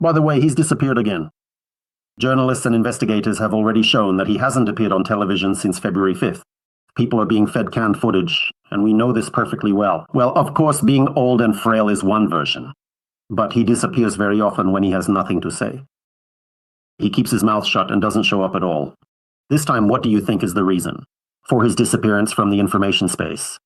By the way, he's disappeared again. Journalists and investigators have already shown that he hasn't appeared on television since February 5th. People are being fed canned footage, and we know this perfectly well. Well, of course, being old and frail is one version, but he disappears very often when he has nothing to say. He keeps his mouth shut and doesn't show up at all. This time, what do you think is the reason for his disappearance from the information space?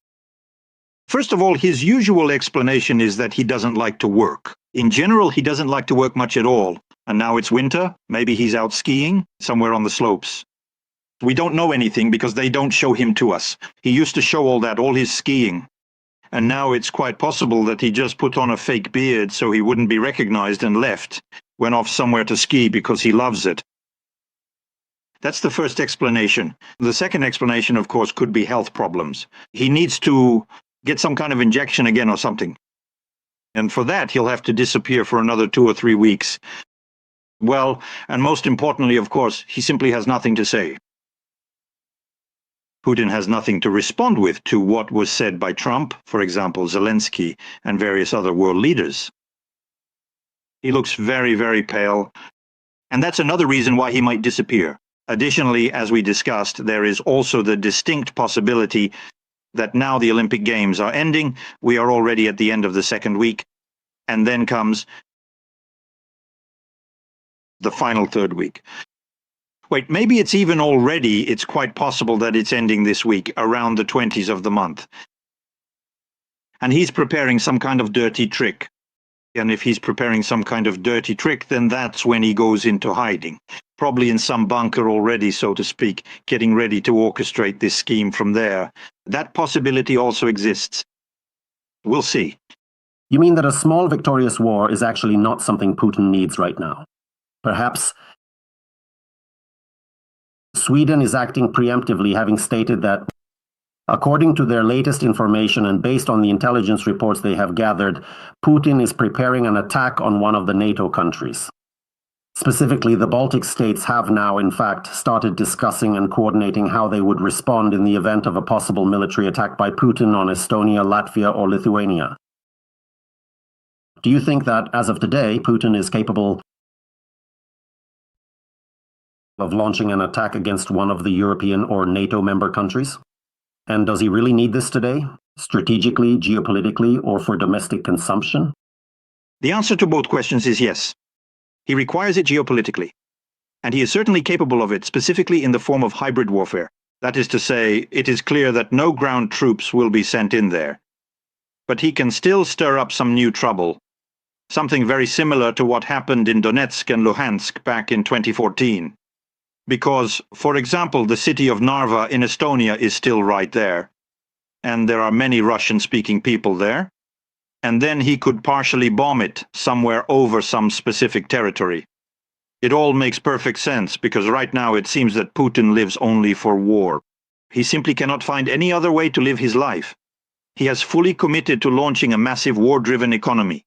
First of all, his usual explanation is that he doesn't like to work. In general, he doesn't like to work much at all. And now it's winter, maybe he's out skiing somewhere on the slopes. We don't know anything because they don't show him to us. He used to show all his skiing. And now it's quite possible that he just put on a fake beard so he wouldn't be recognized and left. Went off somewhere to ski because he loves it. That's the first explanation. The second explanation, of course, could be health problems. He needs to get some kind of injection again or something. And for that, he'll have to disappear for another 2 or 3 weeks. Well, and most importantly, of course, he simply has nothing to say. Putin has nothing to respond with to what was said by Trump, for example, Zelensky, and various other world leaders. He looks very, very pale, and that's another reason why he might disappear. Additionally, as we discussed, there is also the distinct possibility that now the Olympic Games are ending, we are already at the end of the second week, and then comes the final third week. Wait, maybe it's quite possible that it's ending this week, around the 20s of the month. And he's preparing some kind of dirty trick. And if he's preparing some kind of dirty trick, then that's when he goes into hiding. Probably in some bunker already, so to speak, getting ready to orchestrate this scheme from there. That possibility also exists. We'll see. You mean that a small victorious war is actually not something Putin needs right now? Perhaps Sweden is acting preemptively, having stated that, according to their latest information and based on the intelligence reports they have gathered, Putin is preparing an attack on one of the NATO countries. Specifically, the Baltic states have now, in fact, started discussing and coordinating how they would respond in the event of a possible military attack by Putin on Estonia, Latvia, or Lithuania. Do you think that, as of today, Putin is capable of launching an attack against one of the European or NATO member countries? And does he really need this today, strategically, geopolitically, or for domestic consumption? The answer to both questions is yes. He requires it geopolitically. And he is certainly capable of it, specifically in the form of hybrid warfare. That is to say, it is clear that no ground troops will be sent in there. But he can still stir up some new trouble. Something very similar to what happened in Donetsk and Luhansk back in 2014. Because, for example, the city of Narva in Estonia is still right there. And there are many Russian-speaking people there. And then he could partially bomb it somewhere over some specific territory. It all makes perfect sense, because right now it seems that Putin lives only for war. He simply cannot find any other way to live his life. He has fully committed to launching a massive war-driven economy.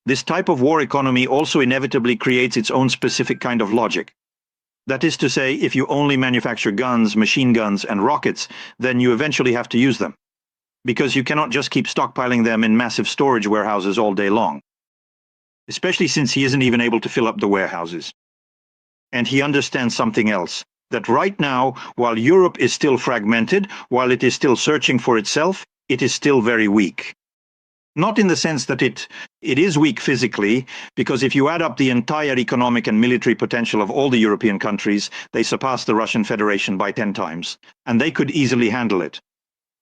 This type of war economy also inevitably creates its own specific kind of logic. That is to say, if you only manufacture guns, machine guns, and rockets, then you eventually have to use them. Because you cannot just keep stockpiling them in massive storage warehouses all day long. Especially since he isn't even able to fill up the warehouses. And he understands something else. That right now, while Europe is still fragmented, while it is still searching for itself, it is still very weak. Not in the sense that it is weak physically, because if you add up the entire economic and military potential of all the European countries, they surpass the Russian Federation by 10 times. And they could easily handle it,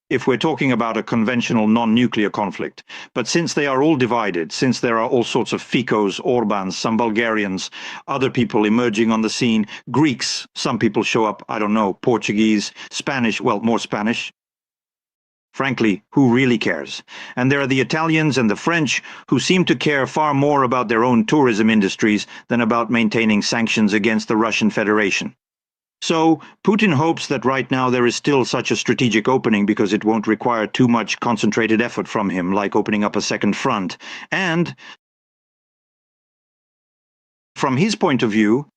if we're talking about a conventional non-nuclear conflict. But since they are all divided, since there are all sorts of Ficos, Orbans, some Bulgarians, other people emerging on the scene, Greeks, some people show up, I don't know, Portuguese, Spanish, well, more Spanish. Frankly, who really cares? And there are the Italians and the French, who seem to care far more about their own tourism industries than about maintaining sanctions against the Russian Federation. So, Putin hopes that right now there is still such a strategic opening because it won't require too much concentrated effort from him, like opening up a second front. And, from his point of view,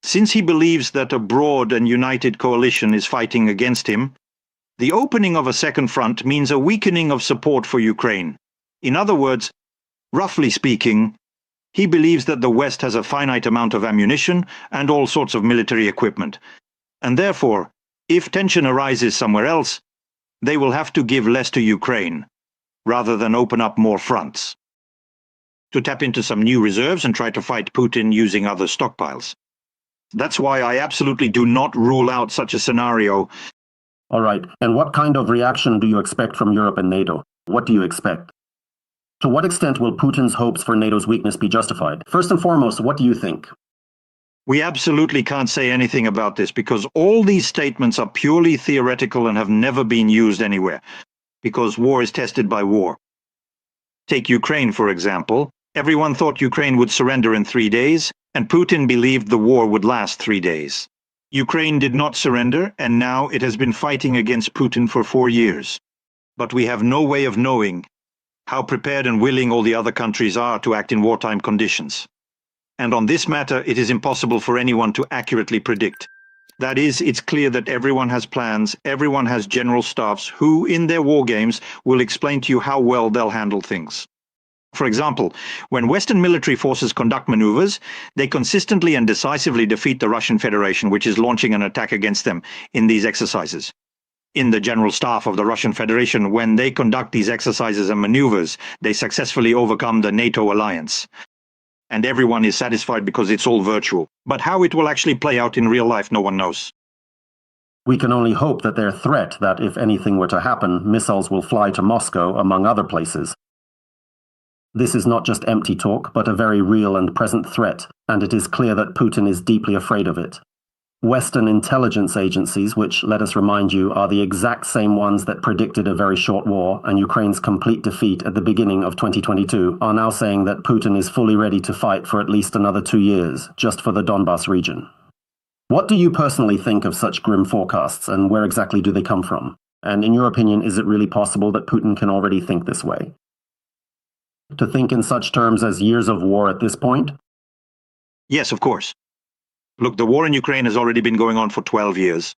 since he believes that a broad and united coalition is fighting against him, the opening of a second front means a weakening of support for Ukraine. In other words, roughly speaking, He believes that the West has a finite amount of ammunition and all sorts of military equipment, and therefore, if tension arises somewhere else, they will have to give less to Ukraine, rather than open up more fronts, to tap into some new reserves and try to fight Putin using other stockpiles. That's why I absolutely do not rule out such a scenario. All right. And what kind of reaction do you expect from Europe and NATO? What do you expect? To what extent will Putin's hopes for NATO's weakness be justified? First and foremost, what do you think? We absolutely can't say anything about this because all these statements are purely theoretical and have never been used anywhere, because war is tested by war. Take Ukraine, for example. Everyone thought Ukraine would surrender in 3 days, and Putin believed the war would last 3 days. Ukraine did not surrender, and now it has been fighting against Putin for 4 years. But we have no way of knowing how prepared and willing all the other countries are to act in wartime conditions. And on this matter, it is impossible for anyone to accurately predict. That is, it's clear that everyone has plans, everyone has general staffs who, in their war games, will explain to you how well they'll handle things. For example, when Western military forces conduct maneuvers, they consistently and decisively defeat the Russian Federation, which is launching an attack against them in these exercises. In the general staff of the Russian Federation, when they conduct these exercises and maneuvers, they successfully overcome the NATO alliance. And everyone is satisfied because it's all virtual. But how it will actually play out in real life, no one knows. We can only hope that their threat that if anything were to happen, missiles will fly to Moscow, among other places. This is not just empty talk, but a very real and present threat, and it is clear that Putin is deeply afraid of it. Western intelligence agencies, which, let us remind you, are the exact same ones that predicted a very short war and Ukraine's complete defeat at the beginning of 2022, are now saying that Putin is fully ready to fight for at least another 2 years, just for the Donbas region. What do you personally think of such grim forecasts, and where exactly do they come from? And in your opinion, is it really possible that Putin can already think this way? To think in such terms as years of war at this point? Yes, of course. Look, the war in Ukraine has already been going on for 12 years.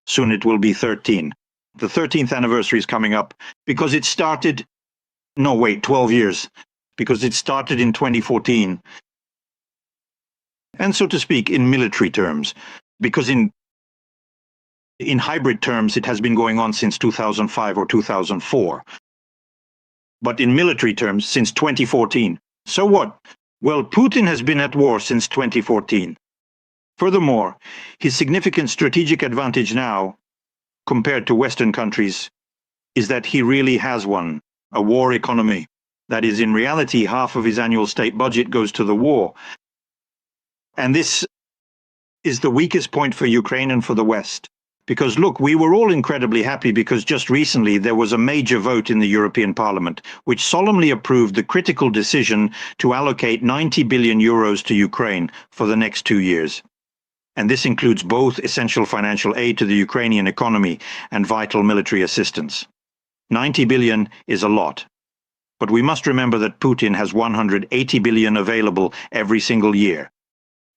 Soon it will be 13. The 13th anniversary is coming up because it started... No, wait, 12 years. Because it started in 2014. And so to speak, in military terms. Because in hybrid terms, it has been going on since 2005 or 2004. But in military terms, since 2014. So what? Well, Putin has been at war since 2014. Furthermore, his significant strategic advantage now, compared to Western countries, is that he really has one, a war economy. That is, in reality, half of his annual state budget goes to the war. And this is the weakest point for Ukraine and for the West. Because look, we were all incredibly happy because just recently there was a major vote in the European Parliament which solemnly approved the critical decision to allocate 90 billion euros to Ukraine for the next 2 years. And this includes both essential financial aid to the Ukrainian economy and vital military assistance. 90 billion is a lot. But we must remember that Putin has 180 billion available every single year.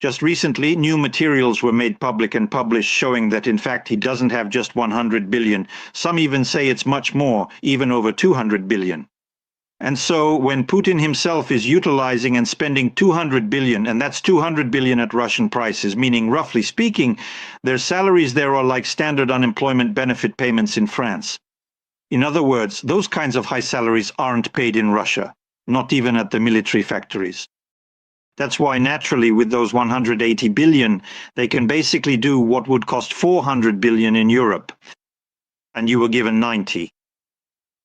Just recently, new materials were made public and published showing that in fact he doesn't have just 100 billion. Some even say it's much more, even over 200 billion. And so when Putin himself is utilizing and spending 200 billion, and that's 200 billion at Russian prices, meaning roughly speaking, their salaries there are like standard unemployment benefit payments in France. In other words, those kinds of high salaries aren't paid in Russia, not even at the military factories. That's why naturally with those 180 billion, they can basically do what would cost 400 billion in Europe. And you were given 90.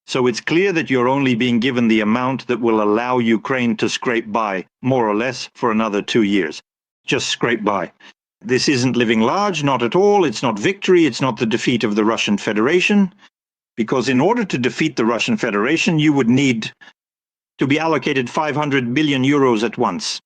So it's clear that you're only being given the amount that will allow Ukraine to scrape by, more or less, for another 2 years. Just scrape by. This isn't living large, not at all. It's not victory. It's not the defeat of the Russian Federation. Because in order to defeat the Russian Federation, you would need to be allocated 500 billion euros at once.